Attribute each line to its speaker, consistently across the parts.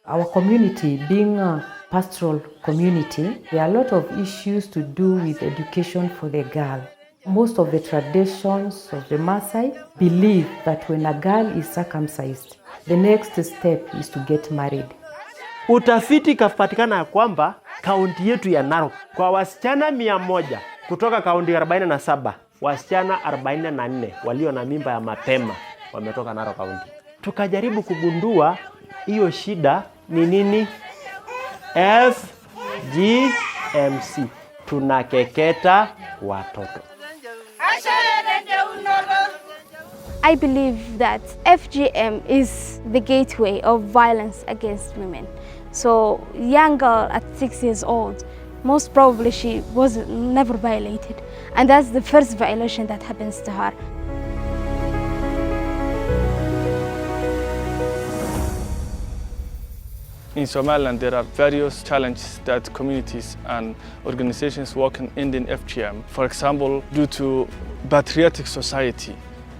Speaker 1: Our community, being a pastoral community, there are a lot of issues to do with education for the girl. Most of the traditions of the Maasai believe that when a girl is circumcised, the next step is to get married.
Speaker 2: Utafiti kapatikana ya kwamba kaunti yetu ya Narok kwa wasichana 100 kutoka kaunti 47, wasichana 44 walio na mimba ya mapema wametoka Narok kaunti. Tukajaribu kugundua hiyo shida ni nini? FGMC, tunakeketa watoto.
Speaker 3: I believe that FGM is the gateway of violence against women. So, young girl at 6 years old, most probably she was never violated, and that's the first violation that happens to her.
Speaker 4: In Somaliland, there are various challenges that communities and organizations working in FGM. For example, due to patriotic society,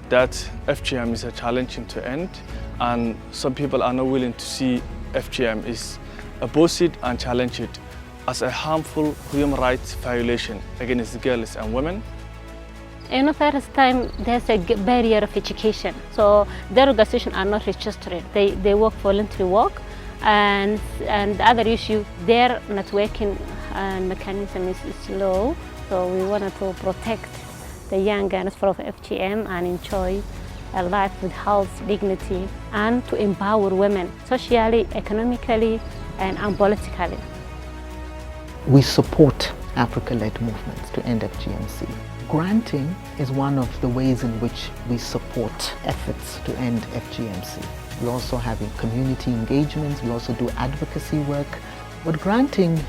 Speaker 4: that FGM is a challenging to end, and some people are not willing to see FGM is oppose it and challenge it as a harmful human rights violation against girls and women.
Speaker 5: In first time, there's a barrier of education, so their organizations are not registered. They work voluntary work, and the other issue, their networking mechanism is slow. So we wanted to protect the young girls from FGM and enjoy a life with health, dignity, and to empower women socially, economically, and politically.
Speaker 6: We support Africa-led movements to end FGMC. Granting is one of the ways in which we support efforts to end FGMC. We also have community engagements, we also do advocacy work. What granting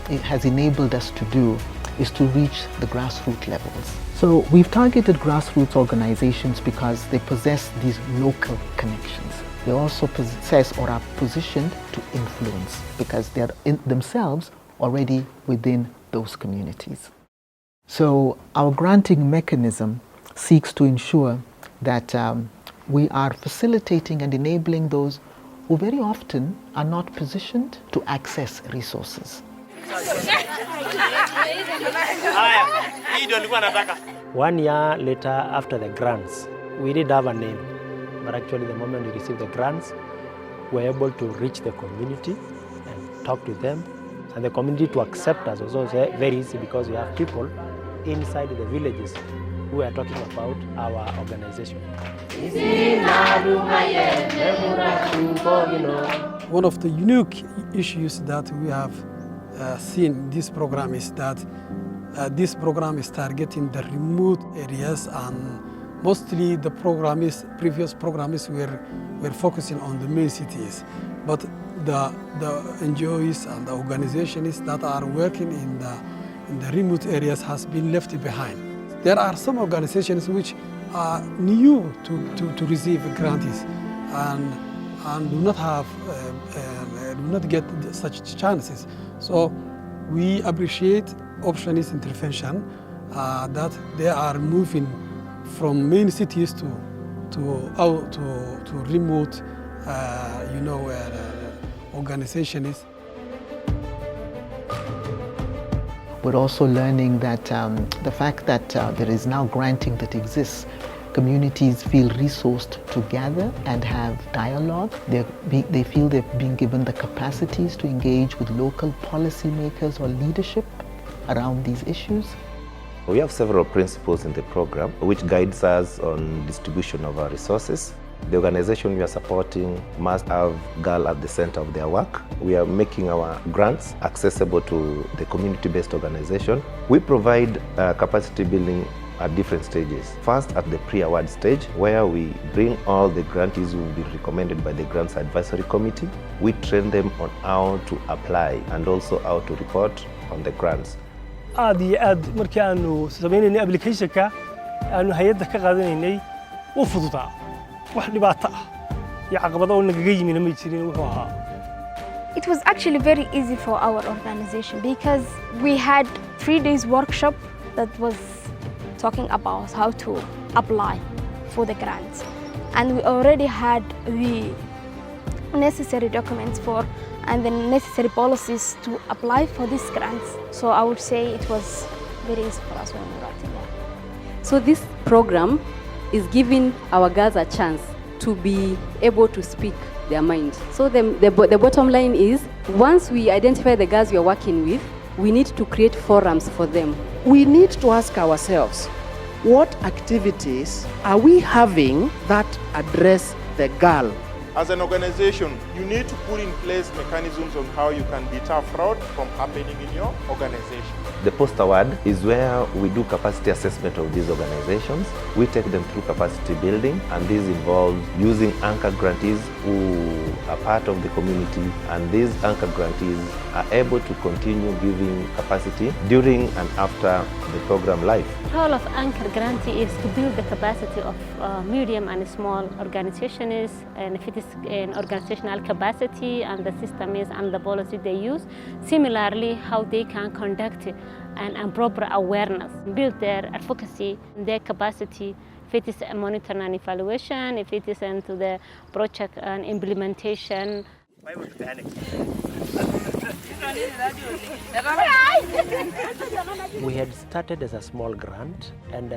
Speaker 6: it has enabled us to do is to reach the grassroots levels. So we've targeted grassroots organizations because they possess these local connections. They also possess or are positioned to influence because they're themselves already within those communities. So our granting mechanism seeks to ensure that we are facilitating and enabling those who very often are not positioned to access resources.
Speaker 2: 1 year later, after the grants, we did have a name, but actually the moment we received the grants, we were able to reach the community and talk to them, and the community to accept us was also very easy because we have people inside the villages who are talking about our organization.
Speaker 7: One of the unique issues that we have seen in this program is that this program is targeting the remote areas, and mostly the previous programs were focusing on the main cities. But the NGOs and the organizations that are working in the remote areas has been left behind. There are some organizations which are new to receive grantees and do not get such chances. So we appreciate Optionist intervention that they are moving from main cities to remote, organizations.
Speaker 6: We're also learning that the fact that there is now granting that exists, communities feel resourced to gather and have dialogue. They feel they're being given the capacities to engage with local policymakers or leadership around these issues.
Speaker 8: We have several principles in the program which guides us on distribution of our resources. The organization we are supporting must have girl at the center of their work. We are making our grants accessible to the community-based organization. We provide capacity building at different stages. First, at the pre-award stage, where we bring all the grantees who will be recommended by the Grants Advisory Committee. We train them on how to apply and also how to report on the grants.
Speaker 9: aad iyo aad markii aanu sameynay application-ka aanu hay'adda ka qaadanaynay u fududaa wax dhibaato ah iyo caqabado oo nagaga yimina ma jirin wuxuu ahaa.
Speaker 3: It was actually very easy for our organization because we had 3 days workshop that was talking about how to apply for the grants, and we already had the necessary documents for and the necessary policies to apply for these grants. So I would say it was very easy for us when we got in there.
Speaker 10: So this program is giving our girls a chance to be able to speak their mind. So the bottom line is, once we identify the girls we are working with, we need to create forums for them.
Speaker 11: We need to ask ourselves, what activities are we having that address the girl?
Speaker 12: As an organization, you need to put in place mechanisms on how you can deter fraud from happening in your organization.
Speaker 8: The post award is where we do capacity assessment of these organizations. We take them through capacity building, and this involves using anchor grantees who are part of the community, and these anchor grantees are able to continue giving capacity during and after the program life.
Speaker 5: The role of anchor grantee is to build the capacity of medium and small organizations, and if it is an organizational capacity and the system is and the policy they use, similarly how they can conduct and proper awareness, build their advocacy, their capacity, if it is a monitoring and evaluation, if it is into the project and implementation.
Speaker 2: We had started as a small grant, and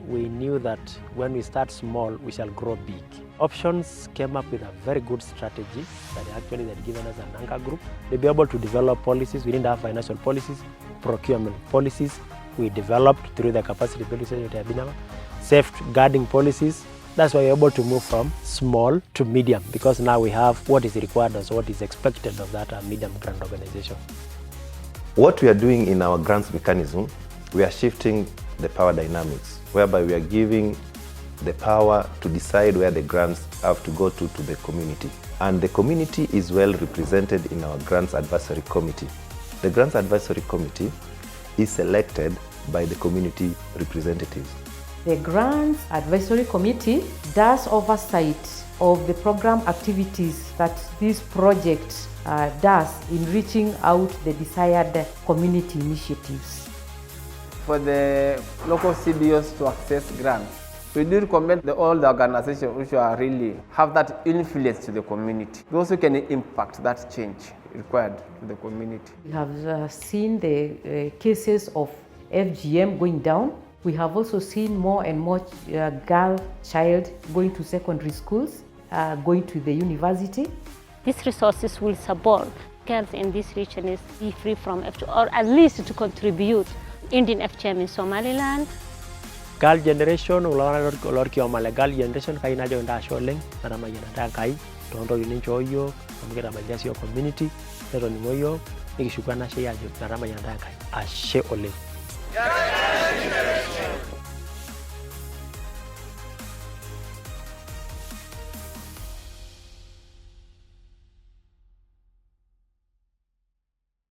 Speaker 2: we knew that when we start small, we shall grow big. Options came up with a very good strategy that actually they'd given us an anchor group. They'd be able to develop policies. We didn't have financial policies, procurement policies. We developed through the capacity building, safeguarding policies. That's why we're able to move from small to medium, because now we have what is required and what is expected of that medium grant organization.
Speaker 8: What we are doing in our grants mechanism, we are shifting the power dynamics, whereby we are giving the power to decide where the grants have to go to the community. And the community is well represented in our grants advisory committee. The grants advisory committee is selected by the community representatives.
Speaker 1: The Grants Advisory Committee does oversight of the program activities that this project does in reaching out the desired community initiatives.
Speaker 13: For the local CBOs to access grants, we do recommend all the organizations which are really have that influence to the community. Those who can impact that change required to the community.
Speaker 1: We have seen the cases of FGM going down. We have also seen more and more child going to secondary schools, going to the university.
Speaker 5: These resources will support girls in this region is be free from FGM, or at least to contribute Indian FGM in Somaliland.
Speaker 2: Girl generation, girl generation, kai na jo nda sholeng, na ma yana da kai, tondo yini choyo, amgira majasi yo community, pero ni moyo, ikishuka na sheya jo, na ma yana da kai, ashe ole.